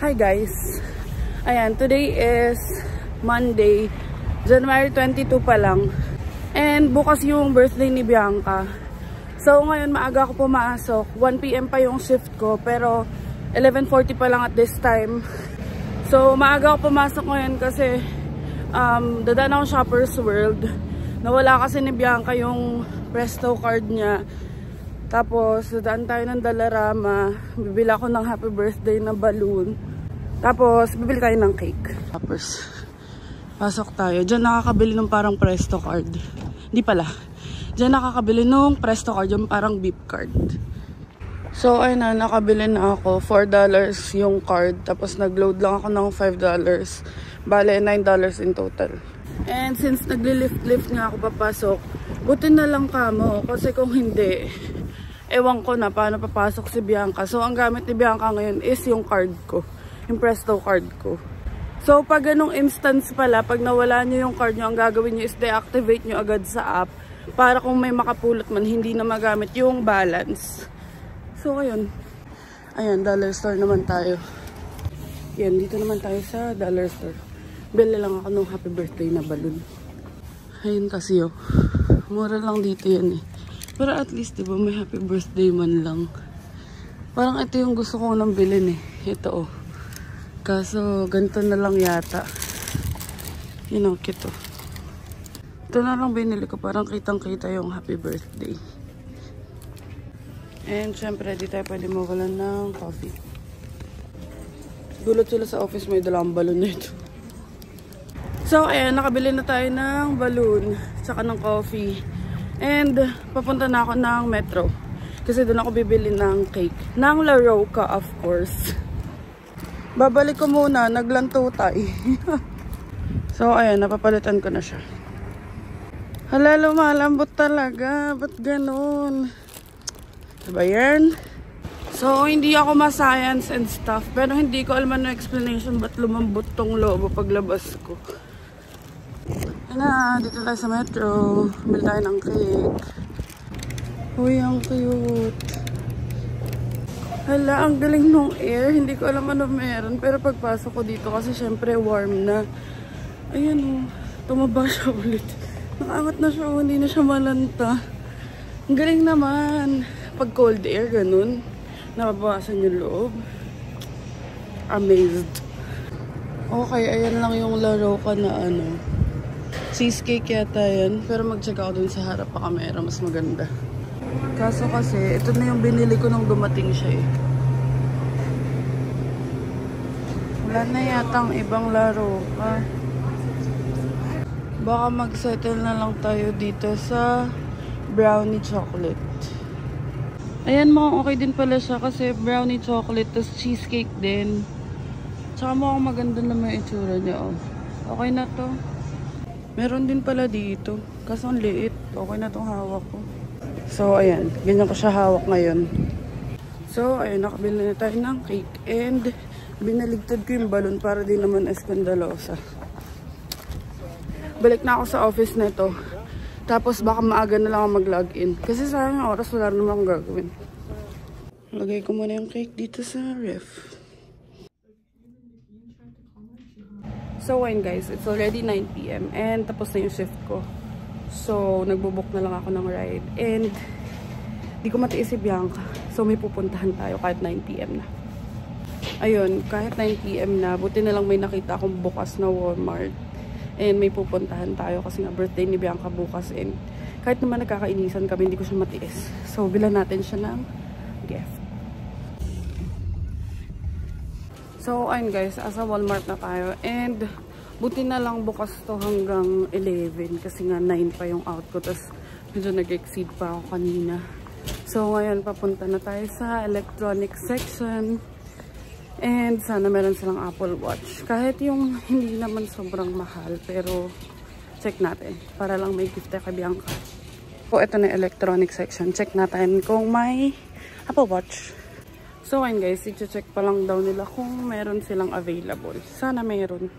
Hi guys! Ayan, today is Monday, January 22 pa lang. And bukas yung birthday ni Bianca. So ngayon maaga ako pumasok. 1 PM pa yung shift ko, pero 11:40 pa lang at this time. So maaga ako pumasok ngayon kasi dadaan ako Shoppers World. Nawala kasi ni Bianca yung Presto card niya. Tapos dadaan tayo ng Dollarama. Bibili ako ng happy birthday na balloon. Tapos bibili tayo ng cake. Tapos pasok tayo. Diyan nakakabili ng parang Presto card. Hindi pala. Diyan nakakabili ng Presto card, yung parang beep card. So ayun na, nakabili na ako. $4 yung card. Tapos nagload lang ako ng $5. Bale, $9 in total. And since nagli-lift nga ako papasok, buti na lang kamo. Kasi kung hindi, ewan ko na paano papasok si Bianca. So ang gamit ni Bianca ngayon is yung card ko. Yung Presto card ko. So pag ganong instance pala, pag nawala nyo yung card nyo, ang gagawin nyo is deactivate nyo agad sa app. Para kung may makapulot man, hindi na magamit yung balance. So ayun. Ayan, dollar store naman tayo. Yan, dito naman tayo sa dollar store. Bili lang ako ng happy birthday na balloon. Ayun kasi oh. Mura lang dito yan eh. Pero at least diba may happy birthday man lang. Parang ito yung gusto ko nang bilhin eh. Ito oh. Kaso ganito na lang yata. You know, cute oh. Ito na lang binili ko. Parang kitang-kita yung happy birthday. And syempre, di tayo pwede mawalan ng coffee. Gulat sila sa office, may dalang balon na ito. So, ayan, nakabili na tayo ng balloon. Tsaka ng coffee. And, papunta na ako ng metro. Kasi doon ako bibili ng cake. Ng La Roca, of course. Babalik ko muna, naglanto tayo. So, ayan, napapalitan ko na siya. Hala, lumalambot talaga. Ba't ganun? Diba yan? So, hindi ako ma-science and stuff. Pero hindi ko alam ano explanation ba't lumambot tong lobo paglabas ko. Na, dito tayo sa metro. Bili tayo ng cake. Uy, ang cute. Hala, ang galing nung air. Hindi ko alam ano meron. Pero pagpasok ko dito kasi syempre warm na. Ayan o. Tumaba siya ulit. Nakaangat na siya. Hindi na siya malanta. Ang galing naman. Pag cold air, ganun. Nababawasan yung loob. Amazed. Okay, ayan lang yung La Roca na ano. Cheesecake yata yan. Pero mag-check ako dun sa harap pa camera. Mas maganda. Kaso kasi, ito na yung binili ko nung dumating siya eh. Wala na yatang ibang La Roca. Baka mag-settle na lang tayo dito sa brownie chocolate. Ayan, mukhang okay din pala siya kasi brownie chocolate, tapos cheesecake din. Tsaka mukhang maganda naman yung itsura niya, oh. Okay na to. Meron din pala dito. Kaso ang liit. Okay na tong hawak ko. So, ayan. Ganyan ko siya hawak ngayon. So, ayan. Nakabili na tayo ng cake. And, binaligtad ko yung balon para di naman eskandalosa. Balik na ako sa office na ito. Tapos, baka maaga na lang ako mag-login. Kasi sa akin oras, wala naman akong gagawin. Lagay ko muna yung cake dito sa ref. So, ayun guys, it's already 9 PM and tapos na yung shift ko. So, nagbubook na lang ako ng ride. And, di ko matiis si Bianca. So, may pupuntahan tayo kahit 9 PM na. Ayun, kahit 9 PM na, buti na lang may nakita akong bukas na Walmart. And may pupuntahan tayo kasi nga birthday ni Bianca bukas. And kahit naman nagkakainisan kami, hindi ko siya matiis. So, bilan natin siya ng gift. So, ayun guys, asa Walmart na tayo. And, buti na lang bukas to hanggang 11. Kasi nga 9 pa yung out ko. Tapos, medyo nag-exceed pa ako kanina. So, ngayon, papunta na tayo sa electronic section. And, sana meron silang Apple Watch. Kahit yung hindi naman sobrang mahal. Pero, check natin. Para lang may gift tayo kay Bianca. So, ito na electronic section. Check natin kung may Apple Watch. So, ayun guys, i-check pa lang daw nila kung meron silang available. Sana meron.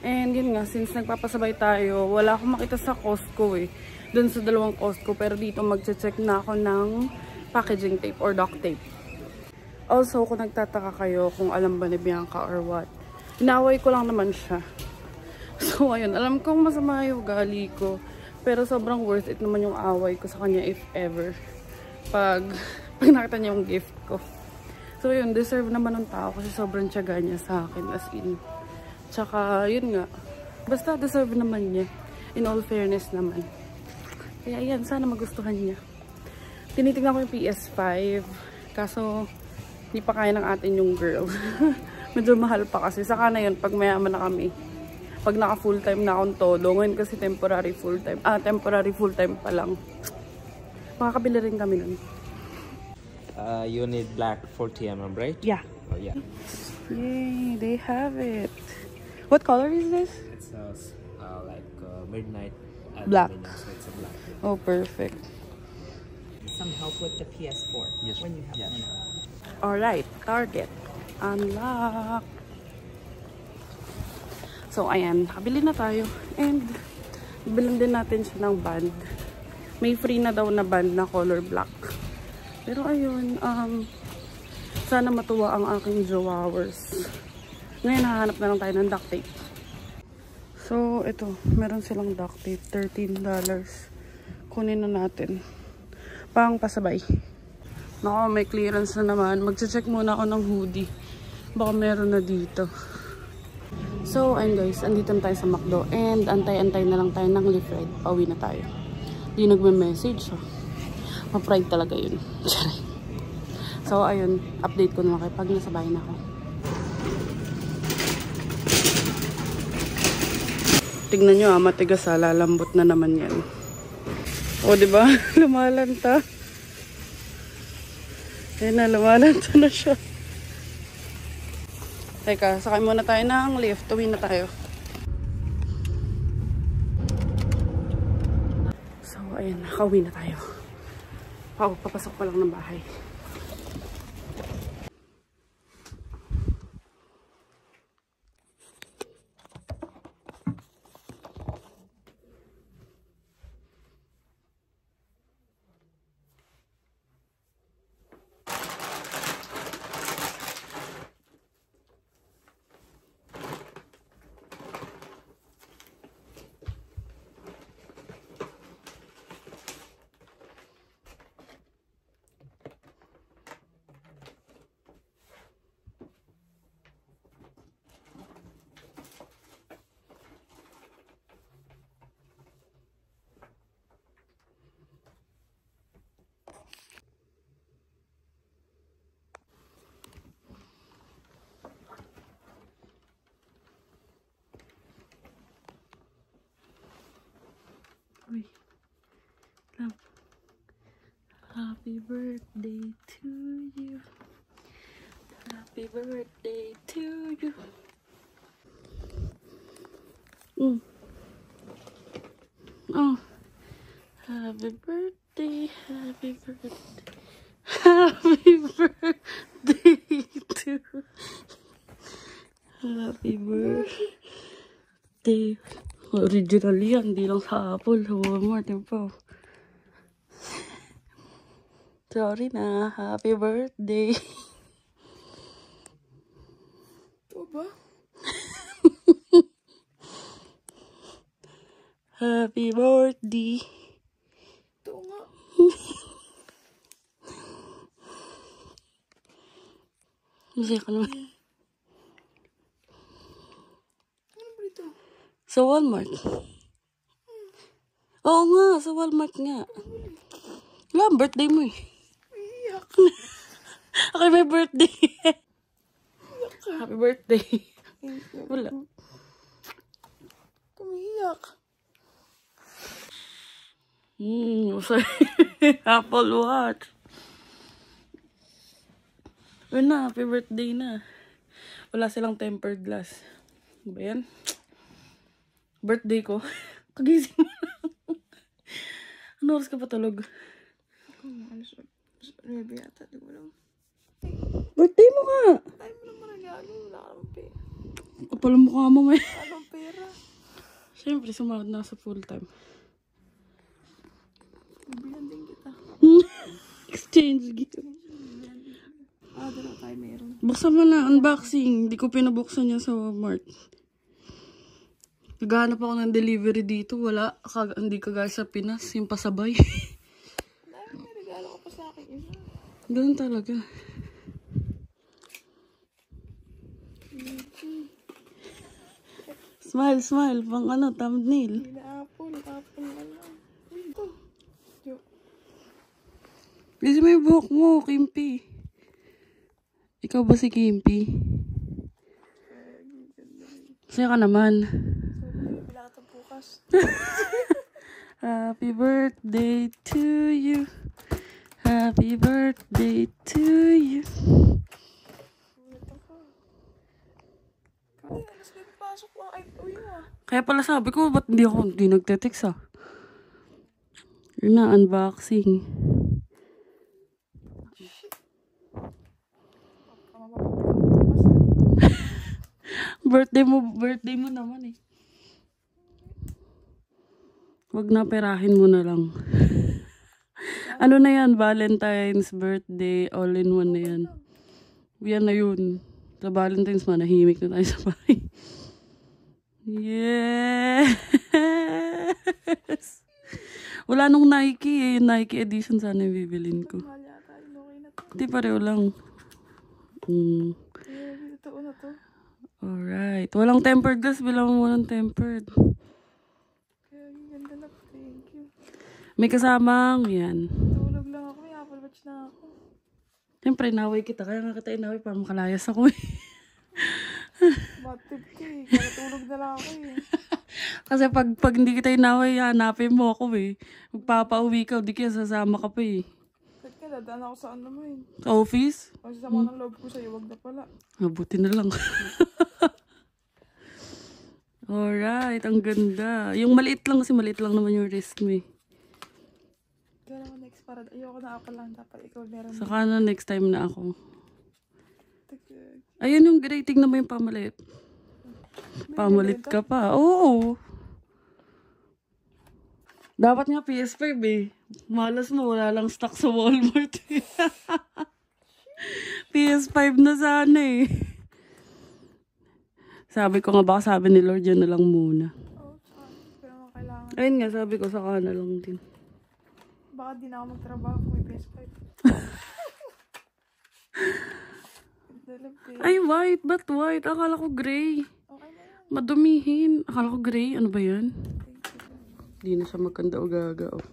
And yun nga, since nagpapasabay tayo, wala akong makita sa Costco eh. Dun sa dalawang Costco. Pero dito mag-check na ako ng packaging tape or duct tape. Also, kung nagtataka kayo kung alam ba ni Bianca or what, inaway ko lang naman siya. So, ayun. Alam kong masama yung ugali ko. Pero sobrang worth it naman yung away ko sa kanya if ever. Pag nakita niya yung gift ko. So, yun. Deserve naman ng tao kasi sobrang tiyaga niya sa akin. As in. Tsaka, yun nga. Basta deserve naman niya. In all fairness naman. Kaya, yan. Sana magustuhan niya. Tinitingnan ko yung PS5. Kaso, hindi pa kaya ng atin yung girl. Medyo mahal pa kasi. Saka na yun, pag mayaman na kami. Pag naka full time na akong todo. Ngayon kasi temporary full time. Temporary full time pa lang. Makakabili rin kami nun. You need black 40mm, right? Yeah. Oh, yeah. Yay, they have it. What color is this? It's like midnight Black. so it's a black. Oh, perfect. Some help with the PS4 Yes. when you have Yeah. one. Alright, target. Unlock. So, ayan. Nakabili na tayo. And, bilang din natin siya ng band. May free na daw na band na color black. Pero ayun, sana matuwa ang aking jowawers. Ngayon, hahanap na lang tayo ng duct tape. So, ito. Meron silang duct tape. $13. Kunin na natin. Pang pasabay. Nako, may clearance na naman. Magche-check muna ako ng hoodie. Baka meron na dito. So, ayun guys. Andito na tayo sa McDo. And, antay-antay na lang tayo ng lift ride. Pauwi na tayo. Di nagme-message. Ma-pride talaga yun. So, ayun. Update ko na lang kayo pag nasa bahay na ako. Tignan nyo matigas lalambot na naman yan. O, diba? Lumalanta. Ayan na, lumalanta na siya. Teka, sakay muna tayo ng lift. Uwi na tayo. So, ayan, nakauwi na tayo. Papasok pa lang ng bahay. Uy, love. Happy birthday to you. Happy birthday to you. Oh, happy birthday, happy birthday, happy birthday to you. Happy birthday. Original yan, di lang sa Apple. Walmart yun po. Sorry na. Happy birthday. Ito ba? Happy birthday. Ito nga. Masaya ka naman. Ano ba ito? Sa Walmart. Oo nga, sa Walmart nga. Wala, birthday mo eh. Iyak. Okay, may birthday. Iyak ka. Happy birthday. Wala. Kumiyak. Sorry. Apple Watch. Yun na, happy birthday na. Wala silang tempered glass. Ano ba yan? Birthday ko. Kagising mo lang. Ano oras ka patulog? Maybe yata, di mo lang. Birthday mo nga! Ay mo naman regalo. Wala ka ng pera. Kapal ang mukha mo may. Wala kang pera. Siyempre, sumahod na sa full time. Bibihan din kita. Exchange gift. Sigurado na tayo meron. Buksan mo na, unboxing. Hindi ko pinabuksan yan sa Walmart. Naghahanap ako ng delivery dito. Wala. Hindi kagaya sa Pinas. Yung pasabay. Dahil may regalo ka pa sa akin isa. Ganun talaga. Smile, smile. Pang ano, thumbnail. Hindi na apple. Apple na lang. Ito. Joke. Kasi may buhok mo, Kimpi. Ikaw ba si Kimpi? Saya ka naman. So, bila ka bukas. Happy birthday to you. Happy birthday to you. Ulit ako. Kaya, alas na pasok ko. Ay, uwi mo ah. Kaya pala sabi ko, ba't hindi nagte-text ah? Yun na, unboxing. Birthday mo naman eh. Wag na, perahin mo na lang. Ano na yan? Valentine's, birthday, all in one na yan. Yan na yun. Sa Valentine's, manahimik na tayo sa bahay. Yes! Wala nung Nike eh. Nike edition sana yung bibilin ko. Mahal yata. Okay na to. Hindi, pareho lang. Kaya, totoo na to. Alright. Walang tempered glass. Bilang mo ng tempered. Kaya, ganda na. Thank you. May kasamang yan. Tulog lang ako. May Apple Watch na ako. Siyempre, naway kita. Kaya nga kita inaway para makalayas ako eh. Matip ka eh. Kaya tulog na lang ako eh. Kasi pag hindi kita inaway, hanapin mo ako eh. Magpapauwi ka, di kaya sasama ka pa eh. Ba't ka dadaan ako saan naman? Sa office? Ang sasama ng loob ko sa'yo, wag na pala. Mabuti na lang. Alright, ang ganda. Yung maliit lang kasi maliit lang naman yung wrist mo eh. Kaya naman next para, ayoko na Apple lang dapat. Ikaw meron. Saka na next time na ako. Ayun yung gray, tignan mo yung pamalit. Pamalit ka pa. Oo. Dapat nga PS5 eh. Malas mo, wala lang stock sa Walmart eh. PS5 na sana eh. Sabi ko nga baka sabi ni Lord yan na lang muna. Oo, pero naman kailangan. Ayun nga, sabi ko saka na lang din. Baka di na ako magtrabaho kung may PS5. Ay, white. Ba't white? Akala ko gray. Okay na yan. Madumihin. Akala ko gray. Ano ba yan? Di na siya maganda o gaga. Oh.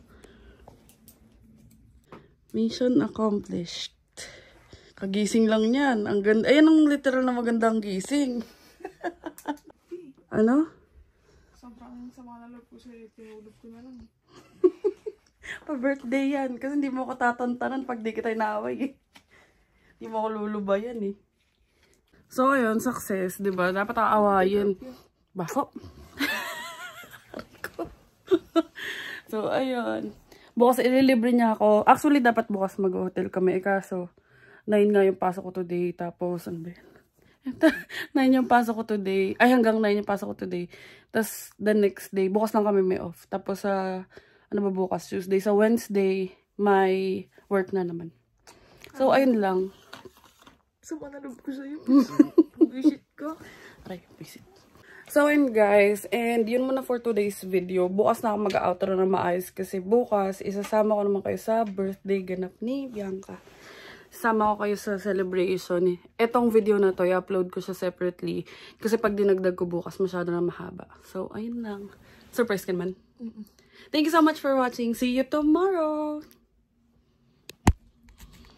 Mission accomplished. Kagising lang yan. Ang ganda. Ayan ang literal na magandang gising. Ano? Sobrang sama na loob ko sa'yo. Tinulog ko na lang. Pa-birthday yan. Kasi hindi mo ako tatantanan pag di kita inaaway eh. Hindi mo ako lulubayan eh. So, ayun, success, di ba? Dapat aawayin. Bako. So, ayun. Bukas ililibre niya ako. Actually, dapat bukas mag-hotel kami. Kaso, 9 nga yung pasok ko today. Tapos, ano ba yan? 9 yung pasok ko today. Ay, hanggang 9 yung pasok ko today. Tapos, the next day, bukas lang kami may off. Tapos, ano ba bukas? Tuesday. Sa Wednesday, may work na naman. So, ayun lang. Sama na loob ko sa'yo. Visit ko. Aray, visit. So, ayun guys. And yun muna for today's video. Bukas na ako mag-outro na maayos. Kasi bukas, isasama ko naman kayo sa birthday ganap ni Bianca. Sama ko kayo sa celebration. Etong video na to, i-upload ko siya separately. Kasi pag dinagdag ko bukas, masyado na mahaba. So, ayun lang. Surprise ka naman. Thank you so much for watching. See you tomorrow!